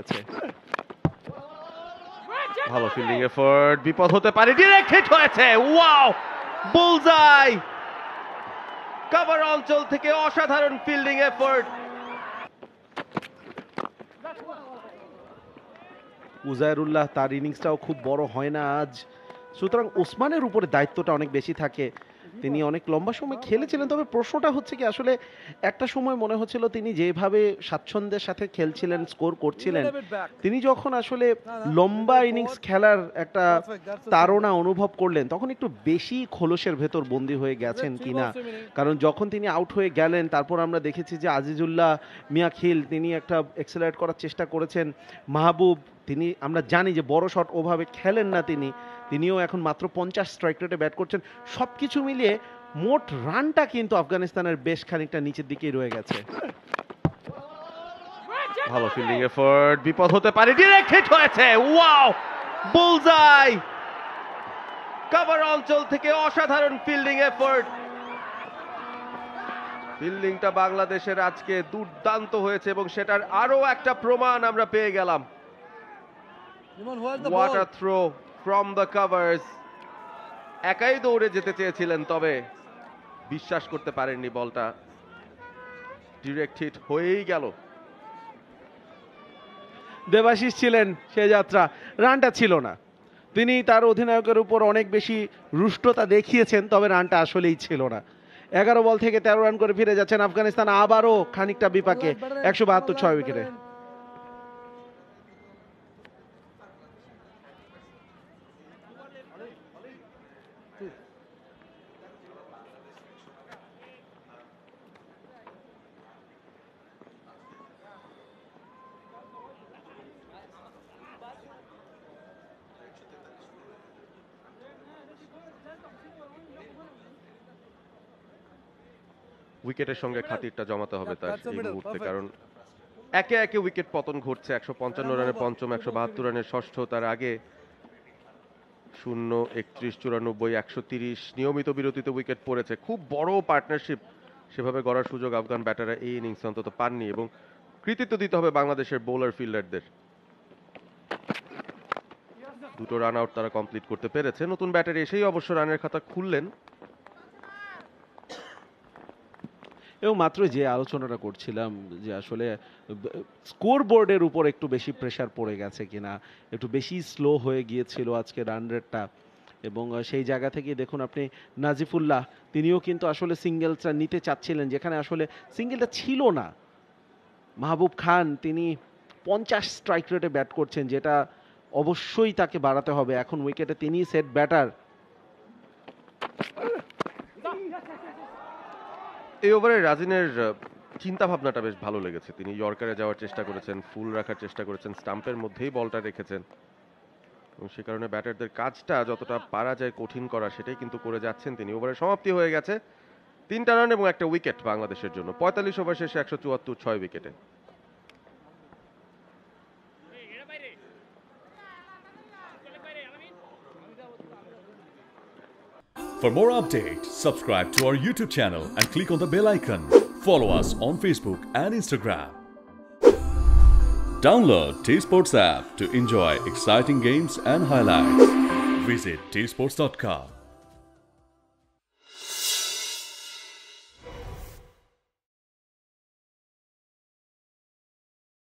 গেছে। ভালো fielding effort, বিপদ হতে পারে, ডাইরেক্ট হিট হয়েছে। ওয়াও, বুলসআই! কভার অঞ্চল থেকে অসাধারণ ফিল্ডিং এফোর্ট। উজায়রুল্লাহ, তার ইনিংসটাও খুব বড় হয় না আজ, সুতরাং ওসমানের উপরে দায়িত্বটা অনেক বেশি থাকে। তিনি অনেক লম্বা সময় খেলেছিলেন, তবে প্রশ্নটা হচ্ছে কি, আসলে একটা সময় মনে হচ্ছিল তিনি যেভাবে স্বাচ্ছন্দ্যের সাথে খেলছিলেন, স্কোর করছিলেন, তিনি যখন আসলে লম্বা ইনিংস খেলার একটা তাড়না অনুভব করলেন, তখন একটু বেশি খোলসের ভেতর বন্দী হয়ে গেছেন কিনা। কারণ যখন তিনি আউট হয়ে গেলেন, তারপর আমরা দেখেছি যে আজিজুল্লাহ মিয়া খিল তিনি একটা এক্সেলারেট করার চেষ্টা করেছেন। মাহবুব, তিনি আমরা জানি যে বড় শট ওভাবে খেলেন না, তিনিও এখন মাত্র 50 স্ট্রাইক রেটে ব্যাট করছেন। সব কিছু মিলিয়ে মোট রানটা কিন্তু আফগানিস্তানের বেশ খানিকটা নিচের দিকেই রয়ে গেছে। ভালো ফিল্ডিং এফোর্ট, বিপদ হতে পারে, ডাইরেক্ট হিট হয়েছে। ওয়াও, বুলসআই! কভার অঞ্চল থেকে অসাধারণ ফিল্ডিং এফোর্ট। ফিল্ডিংটা বাংলাদেশের আজকে দুর্দান্ত হয়েছে এবং সেটার আরো একটা প্রমাণ আমরা পেয়ে গেলাম। What a throw from the covers! একাই দৌড়ে যেতে চেয়েছিলেন, তবে বিশ্বাস করতে পারেননি বলটা, ডিরেক্ট হিট হয়েই গেল। দেবাশিস ছিলেন সে যাত্রা, রানটা ছিল না। তিনি তার অধিনায়কের উপর অনেক বেশি রুষ্টতা দেখিয়েছেন, তবে রানটা আসলেই ছিল না। 11 বল থেকে 13 রান করে ফিরে যাচ্ছেন আফগানিস্তান, আবারও খানিকটা বিপাকে, 172 6 উইকেটে। উইকেটের সঙ্গে খাতিরটা জমাতে হবে তার এই মুহূর্তে, কারণ একে একে উইকেট পতন ঘটছে। 155 রানে পঞ্চম, 172 রানের ষষ্ঠ, তার আগে 0, 31, 94, 130 নিয়মিত বিরতিতে উইকেট পড়েছে। খুব বড় পার্টনারশিপ সেভাবে গড়ার সুযোগ আফগান ব্যাটাররা এই ইনিংসে অন্তত পাননি, এবং কৃতিত্ব দিতে হবে বাংলাদেশের বোলার ফিল্ডারদের। দুটো রান আউট তারা কমপ্লিট করতে পেরেছে। নতুন ব্যাটার এসেই অবশ্য রানের খাতা খুললেন। এবং মাত্র যে আলোচনাটা করছিলাম যে আসলে স্কোর বোর্ডের উপর একটু বেশি প্রেশার পড়ে গেছে কিনা, একটু বেশি স্লো হয়ে গিয়েছিল আজকে রান রেটটা, এবং সেই জায়গা থেকে দেখুন আপনি নাজিফুল্লাহ, তিনিও কিন্তু আসলে সিঙ্গেলটা নিতে চাচ্ছিলেন, যেখানে আসলে সিঙ্গেলটা ছিল না। মাহবুব খান, তিনি 50 স্ট্রাইক রেটে ব্যাট করছেন, যেটা অবশ্যই তাকে বাড়াতে হবে। এখন উইকেটে তিনি সেট ব্যাটার। এই ওভারে রাজিনের চিন্তা ভাবনাটা বেশ ভালো লেগেছে। তিনি ইয়র্কারে যাওয়ার চেষ্টা করেছেন, ফুল রাখার চেষ্টা করেছেন, স্টাম্পের মধ্যেই বলটা রেখেছেন, এবং সে কারণে ব্যাটারদের কাজটা যতটা পারা যায় কঠিন করা, সেটাই কিন্তু করে যাচ্ছেন তিনি। ওভারের সমাপ্তি হয়ে গেছে, 3টা রান এবং একটা উইকেট বাংলাদেশের জন্য। 45 ওভার শেষে 174 6 উইকেটে। For more updates, subscribe to our YouTube channel and click on the bell icon. Follow us on Facebook and Instagram. Download T-Sports app to enjoy exciting games and highlights. Visit tsports.com.